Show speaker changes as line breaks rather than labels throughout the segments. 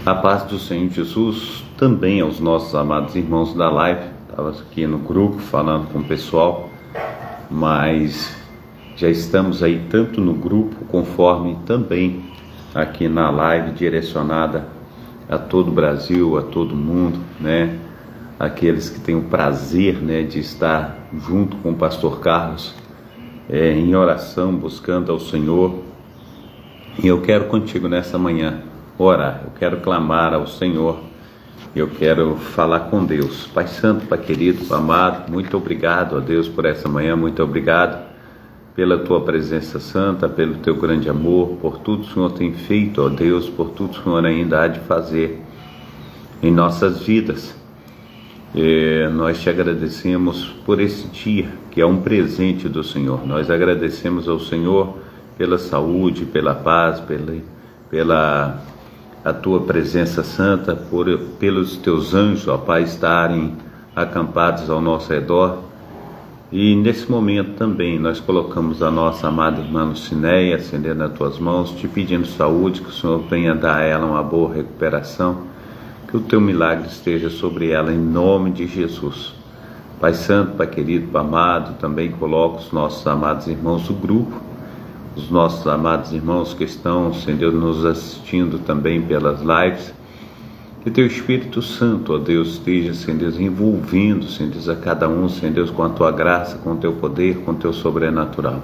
A paz do Senhor Jesus também aos nossos amados irmãos da live. Estava aqui no grupo falando com o pessoal, mas já estamos aí tanto no grupo conforme também aqui na live direcionada a todo o Brasil, a todo mundo, né? Aqueles que têm o prazer, né, de estar junto com o pastor Carlos em oração, buscando ao Senhor. E eu quero contigo nessa manhã orar, eu quero clamar ao Senhor, eu quero falar com Deus. Pai Santo, Pai querido, Pai amado, muito obrigado a Deus por essa manhã, muito obrigado pela Tua presença santa, pelo Teu grande amor, por tudo que o Senhor tem feito, ó Deus, por tudo que o Senhor ainda há de fazer em nossas vidas. Nós te agradecemos por esse dia, que é um presente do Senhor. Nós agradecemos ao Senhor pela saúde, pela paz, pela a Tua presença santa, pelos Teus anjos, ó Pai, estarem acampados ao nosso redor. E nesse momento também nós colocamos a nossa amada irmã Lucinéia, acendendo nas Tuas mãos, te pedindo saúde, que o Senhor venha dar a ela uma boa recuperação, que o Teu milagre esteja sobre ela, em nome de Jesus. Pai Santo, Pai querido, Pai amado, também coloco os nossos amados irmãos do grupo, os nossos amados irmãos que estão, Senhor Deus, nos assistindo também pelas lives. Que Teu Espírito Santo, ó Deus, esteja, Senhor Deus, envolvendo, Senhor Deus, a cada um, Senhor Deus, com a Tua graça, com o Teu poder, com o Teu sobrenatural.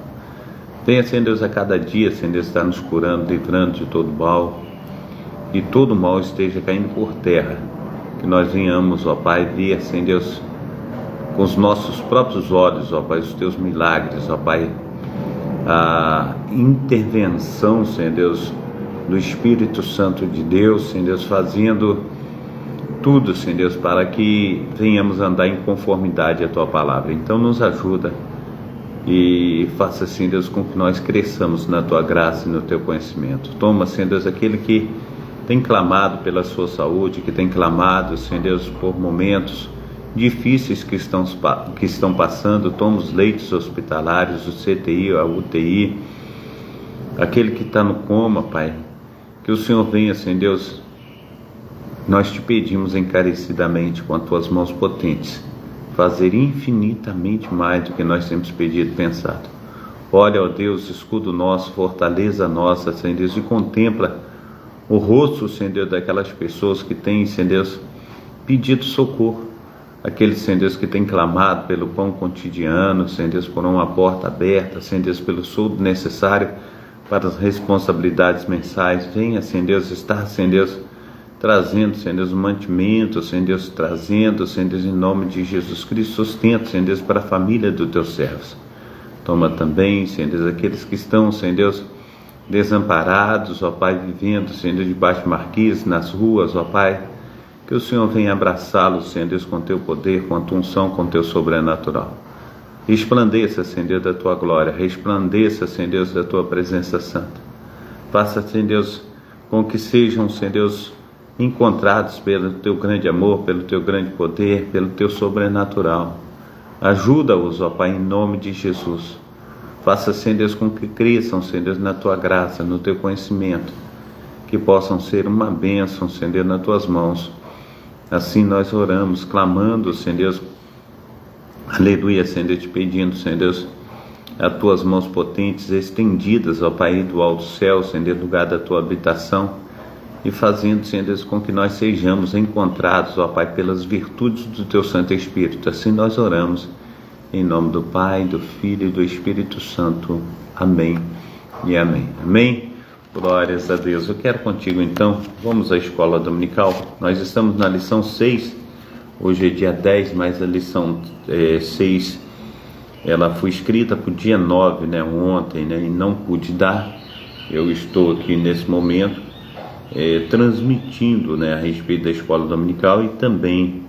Venha, Senhor Deus, a cada dia, Senhor Deus, estar nos curando, livrando de todo mal, e todo mal esteja caindo por terra. Que nós venhamos, ó Pai, ver, Senhor Deus, com os nossos próprios olhos, ó Pai, os Teus milagres, ó Pai, a intervenção, Senhor Deus, do Espírito Santo de Deus, Senhor Deus, fazendo tudo, Senhor Deus, para que venhamos andar em conformidade à Tua palavra. Então nos ajuda e faça, Senhor Deus, com que nós cresçamos na Tua graça e no Teu conhecimento. Toma, Senhor Deus, aquele que tem clamado pela sua saúde, que tem clamado, Senhor Deus, por momentos difíceis que estão passando. Toma os leitos hospitalares, o CTI, a UTI, aquele que está no coma, Pai, que o Senhor venha, Senhor Deus, nós te pedimos encarecidamente, com as Tuas mãos potentes, fazer infinitamente mais do que nós temos pedido e pensado. Olha, ó Deus, escudo nosso, fortaleza nossa, Senhor Deus, e contempla o rosto, Senhor Deus, daquelas pessoas que têm, Senhor Deus, pedido socorro. Aqueles, Senhor Deus, que tem clamado pelo pão cotidiano, Senhor Deus, por uma porta aberta, Senhor Deus, pelo soldo necessário para as responsabilidades mensais. Venha, Senhor Deus, estar, Senhor Deus, trazendo, Senhor Deus, um mantimento, Senhor Deus, trazendo, Senhor Deus, em nome de Jesus Cristo, sustento, Senhor Deus, para a família dos Teus servos. Toma também, Senhor Deus, aqueles que estão, Senhor Deus, desamparados, ó Pai, vivendo, Senhor Deus, debaixo de marquises, nas ruas, ó Pai, que o Senhor venha abraçá-los, Senhor Deus, com Teu poder, com a Tua unção, com o Teu sobrenatural. Resplandeça, Senhor Deus, da Tua glória, resplandeça, Senhor Deus, da Tua presença santa. Faça, Senhor Deus, com que sejam, Senhor Deus, encontrados pelo Teu grande amor, pelo Teu grande poder, pelo Teu sobrenatural. Ajuda-os, ó Pai, em nome de Jesus. Faça, Senhor Deus, com que cresçam, Senhor Deus, na Tua graça, no Teu conhecimento, que possam ser uma bênção, Senhor Deus, nas Tuas mãos. Assim nós oramos, clamando, Senhor Deus, aleluia, Senhor Deus, te pedindo, Senhor Deus, as Tuas mãos potentes estendidas, ó Pai, do alto céu, Senhor Deus, lugar da Tua habitação, e fazendo, Senhor Deus, com que nós sejamos encontrados, ó Pai, pelas virtudes do Teu Santo Espírito. Assim nós oramos, em nome do Pai, do Filho e do Espírito Santo. Amém e amém. Amém. Glórias a Deus. Eu quero contigo, então, vamos à escola dominical. Nós estamos na lição 6, hoje é dia 10, mas a lição 6, ela foi escrita para o dia 9, né, ontem, né, e não pude dar. Eu estou aqui nesse momento transmitindo, né, a respeito da escola dominical, e também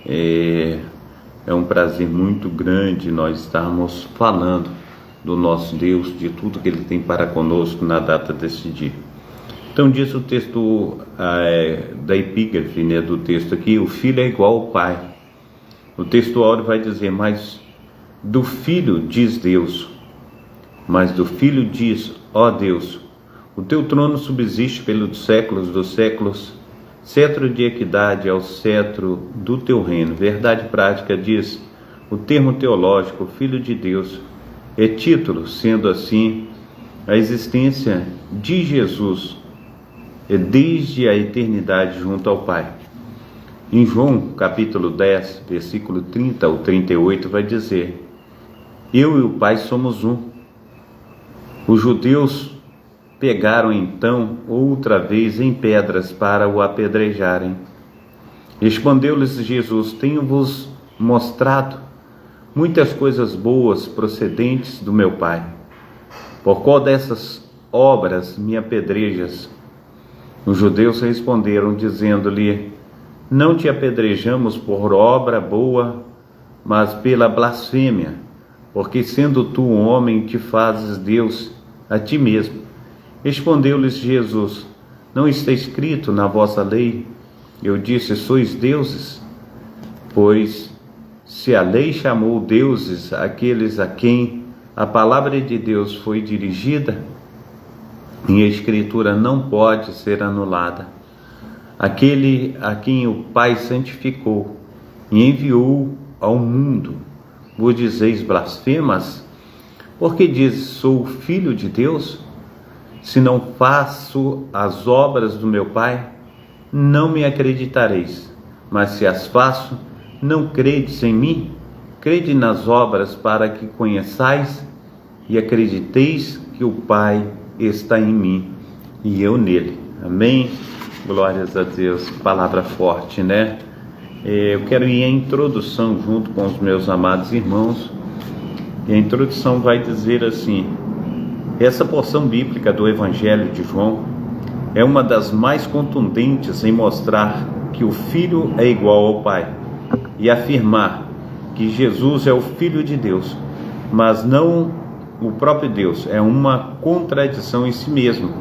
é um prazer muito grande nós estarmos falando do nosso Deus, de tudo que Ele tem para conosco na data desse dia. Então diz o texto da epígrafe, né, do texto aqui: o filho é igual ao pai. O texto áureo vai dizer: mas do filho diz Deus, mas do filho diz: ó Deus, o teu trono subsiste pelos séculos dos séculos, Cetro de equidade é o cetro do teu reino. Verdade prática, diz o termo teológico, Filho de Deus. É título, sendo assim, a existência de Jesus é desde a eternidade junto ao Pai. Em João, capítulo 10, versículo 30 ao 38, vai dizer: eu e o Pai somos um. Os judeus pegaram então outra vez em pedras para o apedrejarem. Respondeu-lhes Jesus: tenho-vos mostrado muitas coisas boas procedentes do meu Pai. Por qual dessas obras me apedrejas? Os judeus responderam, dizendo-lhe: não te apedrejamos por obra boa, mas pela blasfêmia, porque sendo tu um homem te fazes Deus a ti mesmo. Respondeu-lhes Jesus: não está escrito na vossa lei, eu disse, sois deuses? Pois se a lei chamou deuses aqueles a quem a palavra de Deus foi dirigida, e a Escritura não pode ser anulada. Aquele a quem o Pai santificou e enviou ao mundo, vos dizeis blasfemas? Porque dizes, sou filho de Deus? Se não faço as obras do meu Pai, não me acreditareis. Mas se as faço, não credes em mim? Crede nas obras para que conheçais e acrediteis que o Pai está em mim e eu nele. Amém? Glórias a Deus. Palavra forte, né? Eu quero ir à introdução junto com os meus amados irmãos. E a introdução vai dizer assim: essa porção bíblica do Evangelho de João é uma das mais contundentes em mostrar que o Filho é igual ao Pai e afirmar que Jesus é o Filho de Deus, mas não o próprio Deus. É uma contradição em si mesmo.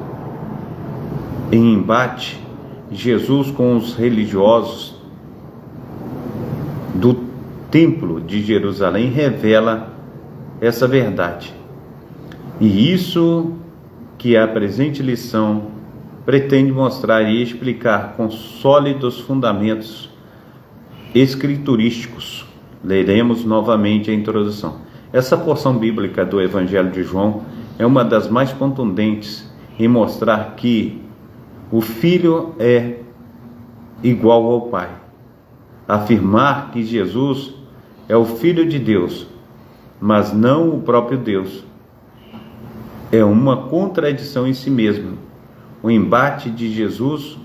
Em embate, Jesus com os religiosos do Templo de Jerusalém revela essa verdade. E isso que a presente lição pretende mostrar e explicar com sólidos fundamentos escriturísticos. Leremos novamente a introdução. Essa porção bíblica do Evangelho de João é uma das mais contundentes em mostrar que o Filho é igual ao Pai. Afirmar que Jesus é o Filho de Deus, mas não o próprio Deus, é uma contradição em si mesmo. O embate de Jesus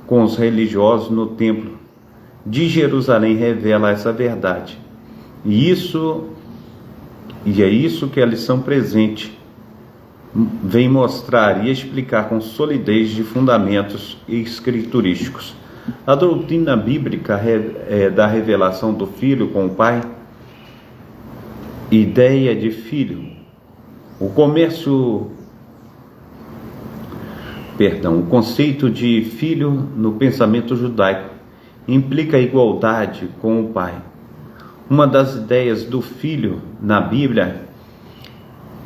com os religiosos no templo de Jerusalém revela essa verdade. E é isso que a lição presente vem mostrar e explicar com solidez de fundamentos escriturísticos. A doutrina bíblica da revelação do Filho com o Pai, ideia de filho, o conceito de filho no pensamento judaico implica a igualdade com o Pai. Uma das ideias do filho na Bíblia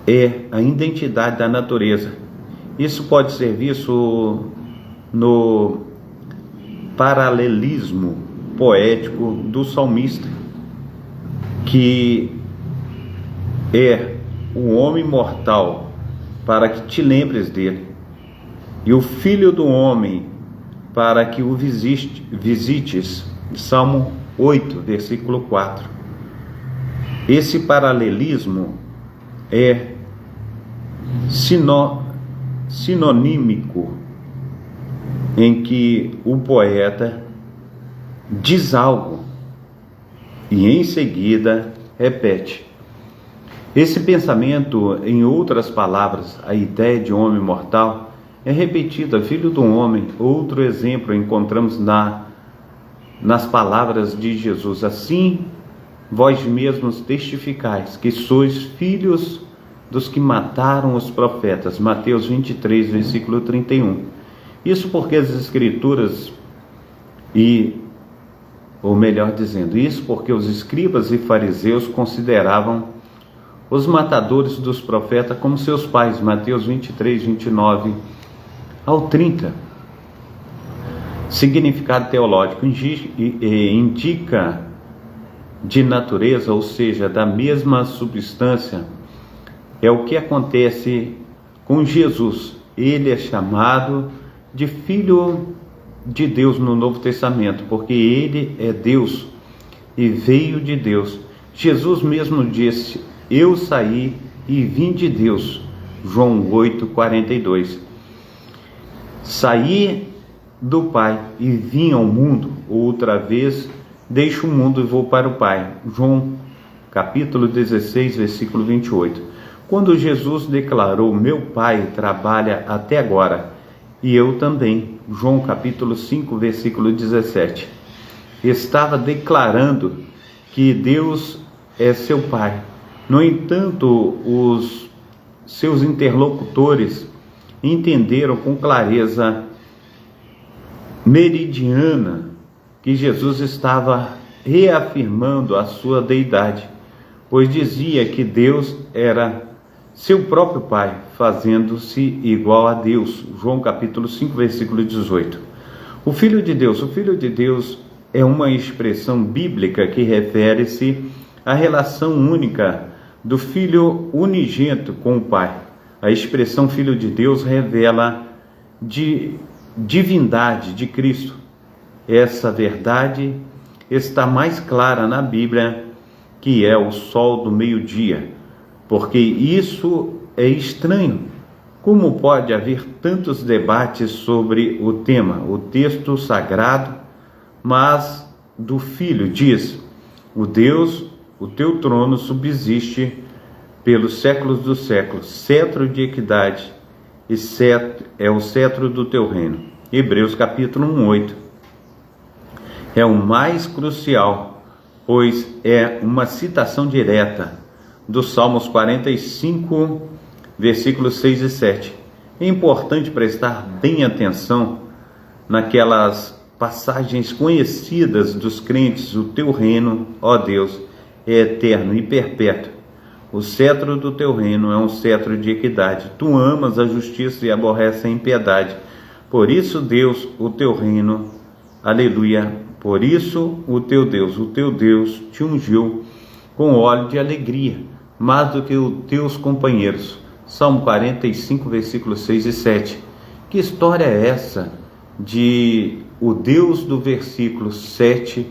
é a identidade da natureza. Isso pode ser visto no paralelismo poético do salmista, que é o homem mortal para que te lembres dele, e o filho do homem para que o visites. Salmo 8, versículo 4. Esse paralelismo é sinonímico, em que o poeta diz algo e em seguida repete. Esse pensamento, em outras palavras, a ideia de homem mortal, é repetida, filho do homem. Outro exemplo encontramos nas palavras de Jesus: assim vós mesmos testificais que sois filhos dos que mataram os profetas. Mateus 23, versículo 31. Isso porque as Escrituras, ou melhor dizendo, isso porque os escribas e fariseus consideravam os matadores dos profetas como seus pais. Mateus 23, 29 ao 30. significado teológico indica de natureza, ou seja, da mesma substância, é o que acontece com Jesus. Ele é chamado de Filho de Deus no Novo Testamento, porque ele é Deus e veio de Deus. Jesus mesmo disse: eu saí e vim de Deus. João 8:42. Saí do Pai e vim ao mundo, outra vez deixo o mundo e vou para o Pai. João capítulo 16, versículo 28. Quando Jesus declarou: meu Pai trabalha até agora, e eu também. João capítulo 5, versículo 17. Estava declarando que Deus é seu Pai. No entanto, os seus interlocutores entenderam com clareza meridiana que Jesus estava reafirmando a sua deidade, pois dizia que Deus era seu próprio Pai, fazendo-se igual a Deus. João capítulo 5, versículo 18. O Filho de Deus é uma expressão bíblica que refere-se à relação única do Filho unigênito com o Pai. A expressão Filho de Deus revela divindade de Cristo. Essa verdade está mais clara na Bíblia, que é o sol do meio-dia, porque isso é estranho. Como pode haver tantos debates sobre o tema? O texto sagrado, mas do Filho diz: o teu trono subsiste pelos séculos dos séculos, cetro de equidade e é o cetro do teu reino. Hebreus capítulo 1:8. É o mais crucial, pois é uma citação direta dos Salmos 45, versículos 6 e 7. É importante prestar bem atenção naquelas passagens conhecidas dos crentes. O teu reino, ó Deus, é eterno e perpétuo. O cetro do teu reino é um cetro de equidade. Tu amas a justiça e aborreces a impiedade. Por isso, Deus, o teu reino, aleluia, por isso o teu Deus te ungiu com óleo de alegria, mais do que os teus companheiros. Salmo 45, versículos 6 e 7. Que história é essa de o Deus do versículo 7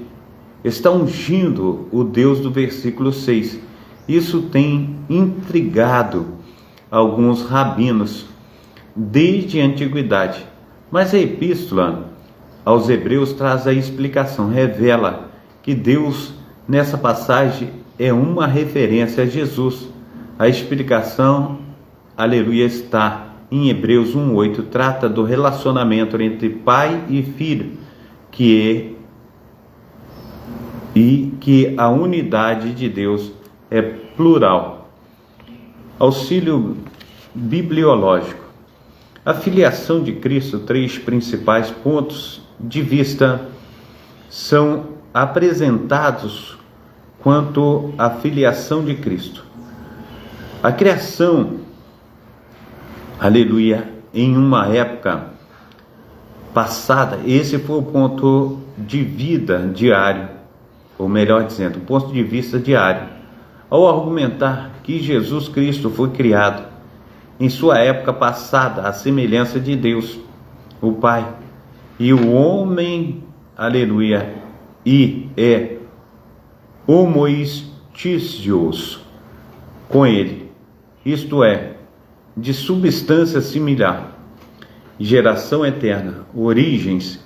está ungindo o Deus do versículo 6? Isso tem intrigado alguns rabinos desde a antiguidade. Mas a epístola aos Hebreus traz a explicação, revela que Deus, nessa passagem, é uma referência a Jesus. A explicação, aleluia, está em Hebreus 1:8, trata do relacionamento entre pai e filho, que a unidade de Deus é plural. Auxílio bibliológico. A filiação de Cristo, 3 principais pontos de vista são apresentados quanto à filiação de Cristo. A criação, aleluia, em uma época passada, esse foi o ponto de vida diário, ou melhor dizendo, o ponto de vista diário, ao argumentar que Jesus Cristo foi criado em sua época passada, à semelhança de Deus, o Pai, e o homem, aleluia, e é homoiousios com ele, isto é, de substância similar, geração eterna, origens,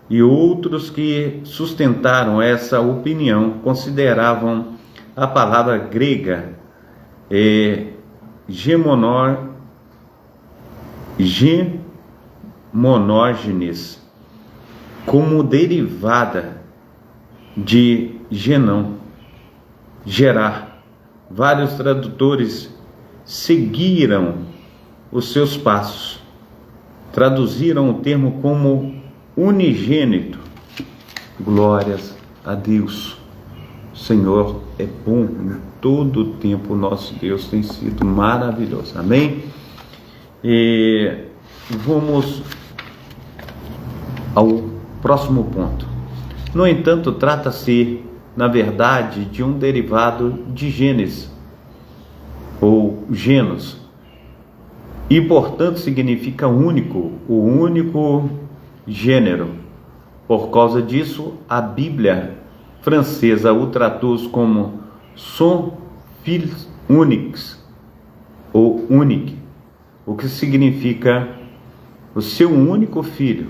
e outros que sustentaram essa opinião consideravam a palavra grega gemonógenes como derivada de genão, gerar. Vários tradutores seguiram os seus passos, traduziram o termo como unigênito. Glórias a Deus. O Senhor é bom em todo o tempo. Nosso Deus tem sido maravilhoso. Amém? E vamos ao Próximo ponto. No entanto, trata-se, na verdade, de um derivado de Gênesis, ou genos, e, portanto, significa único, o único gênero. Por causa disso, a Bíblia francesa o traduz como son fils uniques, ou unique, o que significa o seu único filho.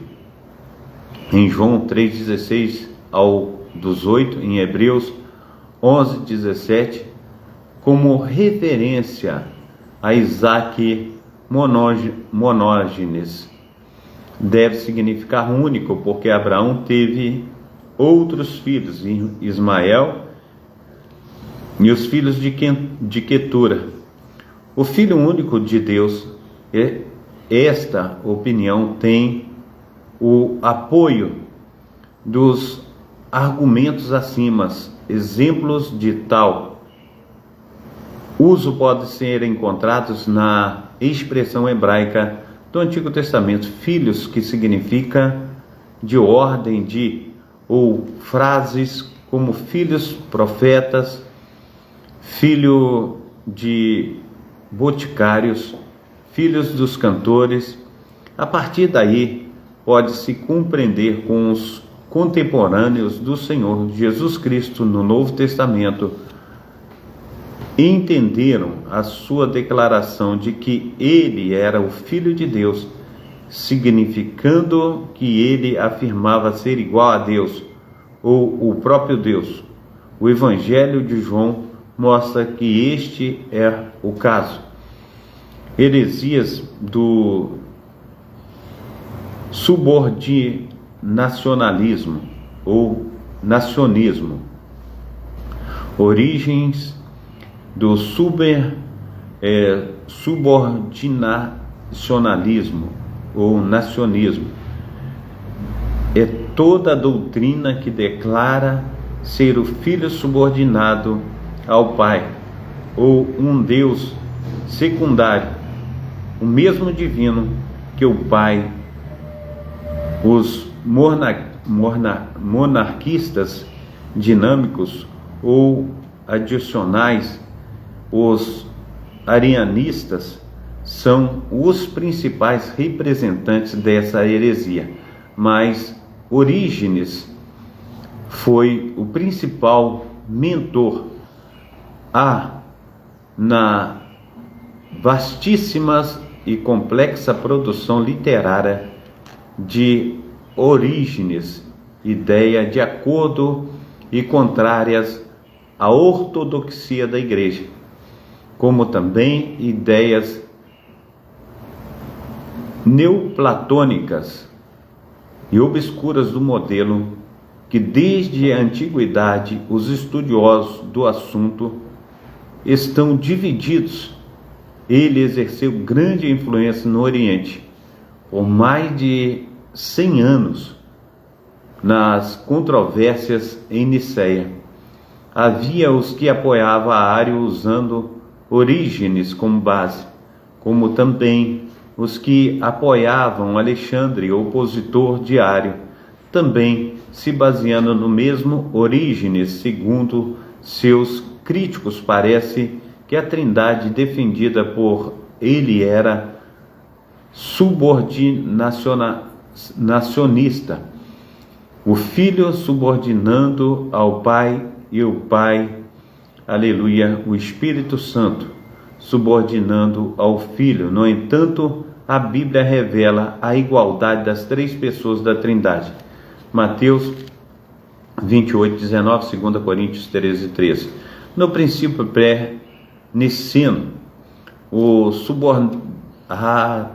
Em João 3,16 ao 18, em Hebreus 11,17, como referência a Isaac monógenes, deve significar único, porque Abraão teve outros filhos, Ismael e os filhos de Quetura. O Filho único de Deus, esta opinião tem o apoio dos argumentos acima. Exemplos de tal uso podem ser encontrados na expressão hebraica do Antigo Testamento, filhos, que significa de ordem de, ou frases como filhos profetas, filho de boticários, filhos dos cantores. A partir daí, pode-se compreender com os contemporâneos do Senhor Jesus Cristo no Novo Testamento entenderam a sua declaração de que ele era o Filho de Deus, significando que ele afirmava ser igual a Deus, ou o próprio Deus. O Evangelho de João mostra que este é o caso. Heresias do subordinacionalismo ou nacionismo, origens do subordinacionalismo ou nacionismo. É toda a doutrina que declara ser o filho subordinado ao Pai, ou um Deus secundário, o mesmo divino que o Pai. Os monarquistas dinâmicos ou adicionais, os arianistas, são os principais representantes dessa heresia, mas Orígenes foi o principal mentor na vastíssima e complexa produção literária de Orígenes, ideia de acordo e contrárias à ortodoxia da Igreja, como também ideias neoplatônicas e obscuras do modelo que desde a antiguidade os estudiosos do assunto estão divididos. Ele exerceu grande influência no Oriente por mais de 100 anos nas controvérsias em Niceia. Havia os que apoiavam a Ário usando Orígenes como base, como também os que apoiavam Alexandre, opositor de Ário, também se baseando no mesmo Orígenes. Segundo seus críticos, parece que a trindade defendida por ele era subordinacionista, o Filho subordinando ao Pai e o Pai, aleluia, o Espírito Santo subordinando ao Filho. No entanto, a Bíblia revela a igualdade das três pessoas da Trindade. Mateus 28:19, 2 Coríntios 13:13. No princípio pré-niceno, o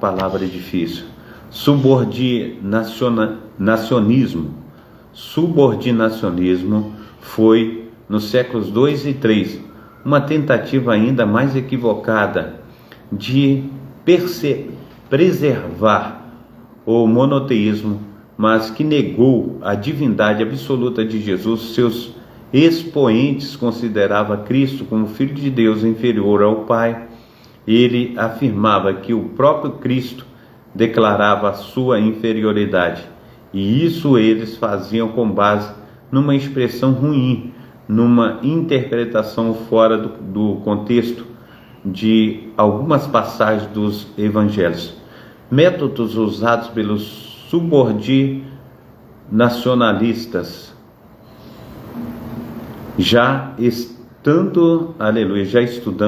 palavra é difícil. Subordinacionismo foi, nos séculos 2 e 3, uma tentativa ainda mais equivocada de preservar o monoteísmo, mas que negou a divindade absoluta de Jesus. Seus expoentes consideravam Cristo como Filho de Deus inferior ao Pai. Ele afirmava que o próprio Cristo declarava a sua inferioridade E isso eles faziam com base numa expressão ruim, numa interpretação fora do contexto de algumas passagens dos evangelhos. Métodos usados pelos subordinacionalistas, já estudando,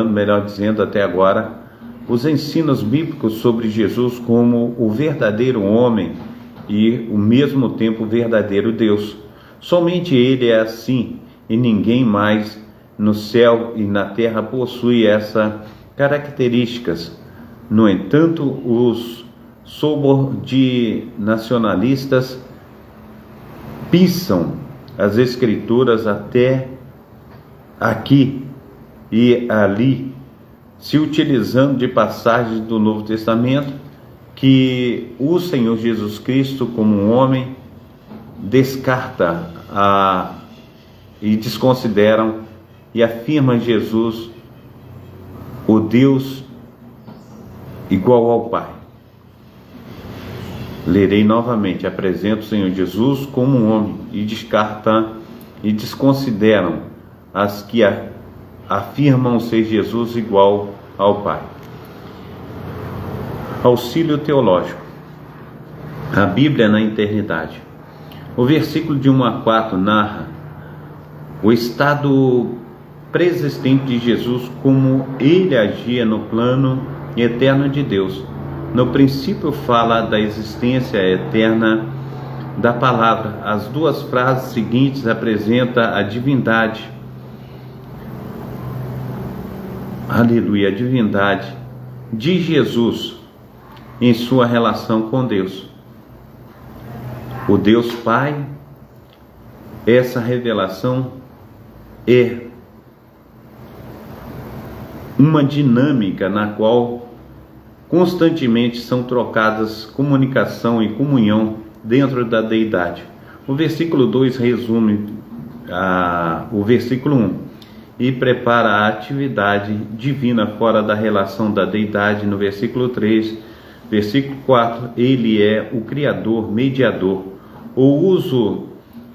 melhor dizendo, até agora, os ensinos bíblicos sobre Jesus como o verdadeiro homem e, ao mesmo tempo, o verdadeiro Deus. Somente Ele é assim, e ninguém mais no céu e na terra possui essas características. No entanto, os subordinacionalistas pisam as Escrituras até aqui e ali, se utilizando de passagens do Novo Testamento que o Senhor Jesus Cristo, como um homem, descarta e desconsideram e afirma Jesus o Deus igual ao Pai. Lerei novamente: apresenta o Senhor Jesus como um homem e descarta e desconsideram as que afirmam ser Jesus igual ao Pai. Auxílio teológico. A Bíblia na eternidade. O versículo de 1 a 4 narra o estado preexistente de Jesus, como ele agia no plano eterno de Deus. No princípio fala da existência eterna da palavra. As duas frases seguintes apresentam a divindade. Aleluia, a divindade de Jesus em sua relação com Deus. O Deus Pai, essa revelação é uma dinâmica na qual constantemente são trocadas comunicação e comunhão dentro da deidade. O versículo 2 resume o versículo 1 e prepara a atividade divina fora da relação da deidade no versículo 3. Versículo 4, ele é o Criador, mediador. O uso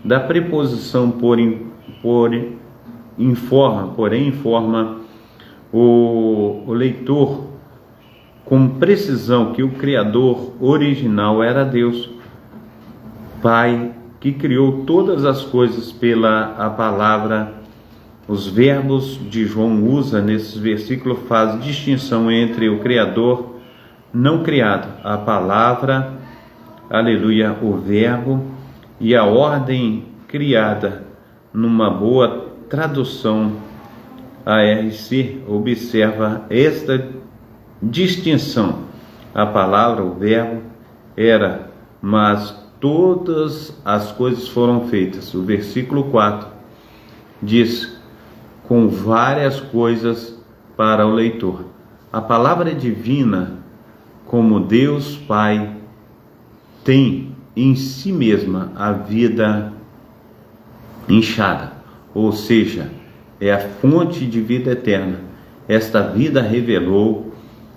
da preposição porém informa o leitor com precisão que o Criador original era Deus, Pai, que criou todas as coisas pela palavra. Os verbos de João usa nesses versículos fazem distinção entre o Criador não criado, a palavra, aleluia, o verbo, e a ordem criada. Numa boa tradução, a RC observa esta distinção. A palavra, o verbo, era, mas todas as coisas foram feitas. O versículo 4 diz, com várias coisas para o leitor. A palavra divina, como Deus Pai, tem em si mesma a vida inchada, ou seja, é a fonte de vida eterna. Esta vida revelou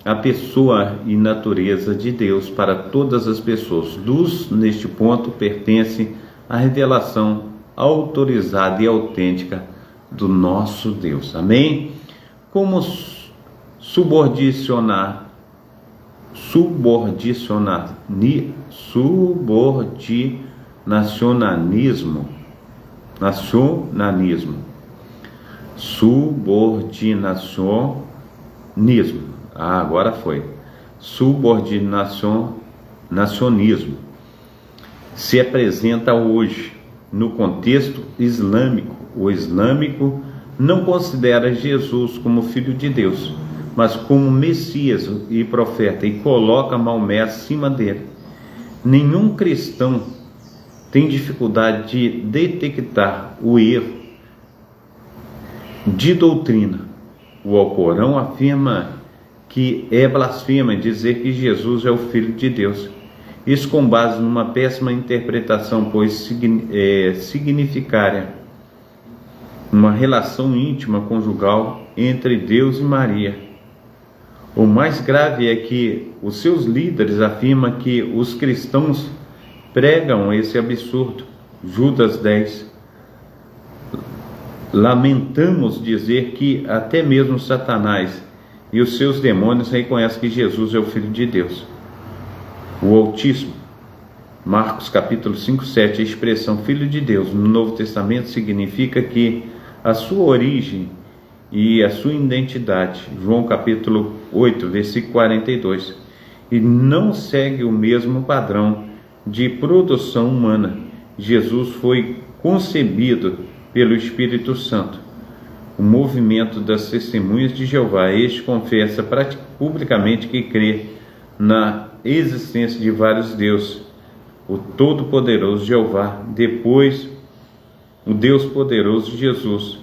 a pessoa e natureza de Deus para todas as pessoas. Luz, neste ponto, pertence à revelação autorizada e autêntica do nosso Deus. Amém? Como subordinacionismo. Agora foi. Subordinacionismo se apresenta hoje no contexto islâmico. O islâmico não considera Jesus como filho de Deus, mas como Messias e profeta, e coloca Maomé acima dele. Nenhum cristão tem dificuldade de detectar o erro de doutrina. O Alcorão afirma que é blasfema dizer que Jesus é o Filho de Deus. Isso com base numa péssima interpretação, pois significaria uma relação íntima conjugal entre Deus e Maria. O mais grave é que os seus líderes afirmam que os cristãos pregam esse absurdo. Judas 10. Lamentamos dizer que até mesmo Satanás e os seus demônios reconhecem que Jesus é o Filho de Deus. O Altíssimo. Marcos capítulo 5, 7. A expressão Filho de Deus no Novo Testamento significa que a sua origem e a sua identidade. João capítulo 8, versículo 42. E não segue o mesmo padrão de produção humana. Jesus foi concebido pelo Espírito Santo. O movimento das Testemunhas de Jeová, este confessa publicamente que crê na existência de vários deuses, o Todo-Poderoso Jeová, depois o Deus poderoso Jesus,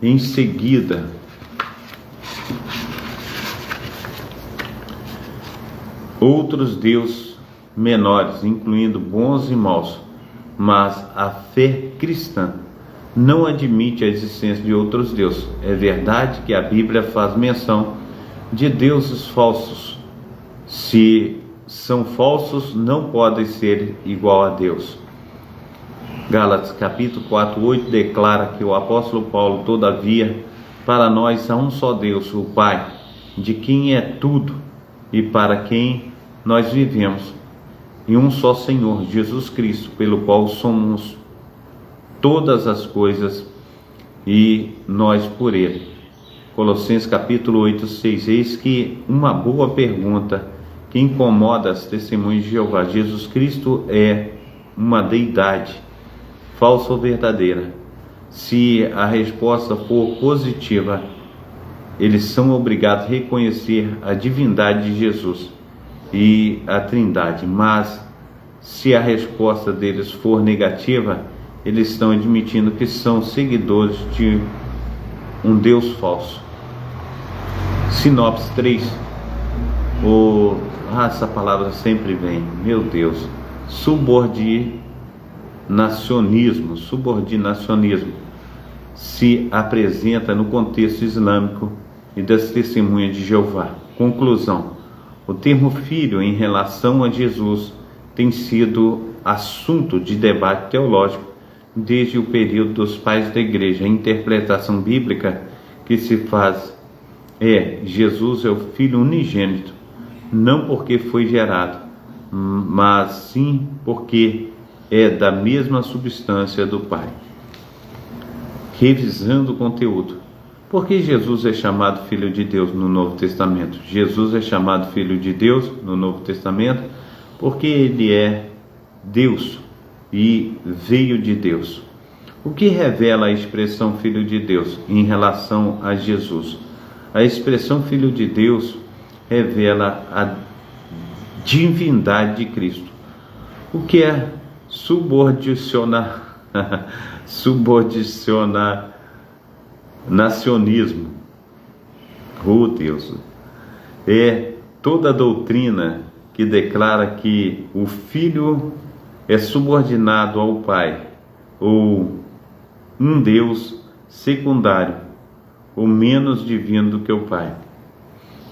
em seguida outros deuses menores, incluindo bons e maus, mas a fé cristã não admite a existência de outros deuses. É verdade que a Bíblia faz menção de deuses falsos. Se são falsos, não podem ser igual a Deus. Gálatas capítulo 4, 8 declara que o apóstolo Paulo, todavia, para nós há um só Deus, o Pai, de quem é tudo e para quem nós vivemos, e um só Senhor, Jesus Cristo, pelo qual somos todas as coisas e nós por Ele. Colossenses capítulo 8, 6. Eis que uma boa pergunta que incomoda as testemunhas de Jeová: Jesus Cristo é uma deidade, falsa ou verdadeira? Se a resposta for positiva, eles são obrigados a reconhecer a divindade de Jesus e a Trindade. Mas se a resposta deles for negativa, eles estão admitindo que são seguidores de um Deus falso. Sinopse 3. Essa palavra sempre vem, meu Deus. Subordinacionismo se apresenta no contexto islâmico e das testemunhas de Jeová. Conclusão: o termo filho em relação a Jesus tem sido assunto de debate teológico desde o período dos pais da igreja. A interpretação bíblica que se faz é: Jesus é o Filho unigênito, não porque foi gerado, mas sim porque é da mesma substância do Pai. Revisando o conteúdo: por que Jesus é chamado Filho de Deus no Novo Testamento? Jesus é chamado Filho de Deus no Novo Testamento porque Ele é Deus e veio de Deus. O que revela a expressão Filho de Deus em relação a Jesus? A expressão Filho de Deus revela a divindade de Cristo. O que é subordinacionismo? Oh Deus! É toda a doutrina que declara que o Filho é subordinado ao Pai, ou um Deus secundário, ou menos divino do que o Pai.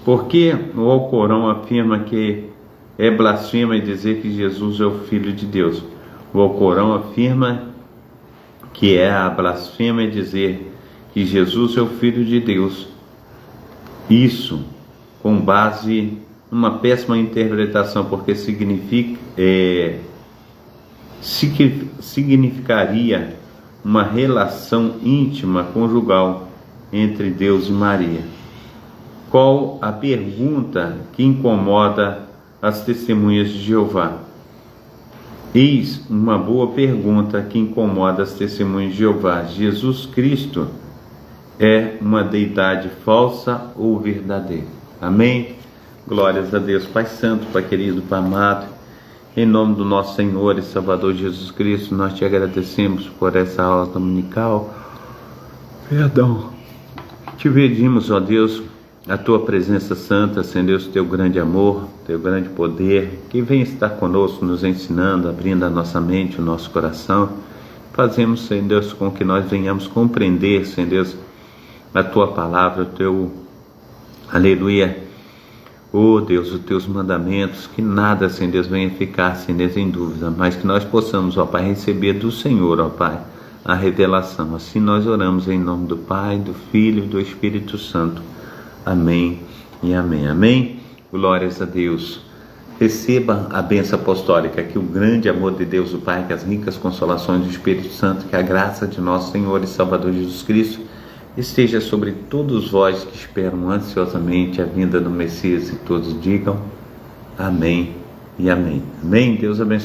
Porque o Alcorão afirma que é blasfema dizer que Jesus é o Filho de Deus. O Alcorão afirma que é a blasfema dizer que Jesus é o Filho de Deus. Isso com base numa péssima interpretação, porque significaria uma relação íntima conjugal entre Deus e Maria. Qual a pergunta que incomoda as testemunhas de Jeová? Eis uma boa pergunta que incomoda as testemunhas de Jeová: Jesus Cristo é uma deidade falsa ou verdadeira? Amém? Glórias a Deus. Pai Santo, Pai querido, Pai amado, em nome do nosso Senhor e Salvador Jesus Cristo, nós te agradecemos por essa aula dominical. Te pedimos, ó Deus, a tua presença santa, Senhor Deus, teu grande amor, teu grande poder, que venha estar conosco, nos ensinando, abrindo a nossa mente, o nosso coração. Fazemos, Senhor Deus, com que nós venhamos compreender, Senhor Deus, a tua palavra, o teu, aleluia, Oh Deus, os teus mandamentos, que nada, Senhor Deus, venha ficar, Senhor Deus, em dúvida, mas que nós possamos, ó Pai, receber do Senhor, ó Pai, a revelação. Assim nós oramos em nome do Pai, do Filho e do Espírito Santo. Amém e amém. Amém. Glórias a Deus. Receba a bênção apostólica, que o grande amor de Deus, o Pai, que as ricas consolações do Espírito Santo, que a graça de nosso Senhor e Salvador Jesus Cristo esteja sobre todos vós que esperam ansiosamente a vinda do Messias, e todos digam amém e amém. Amém. Deus abençoe.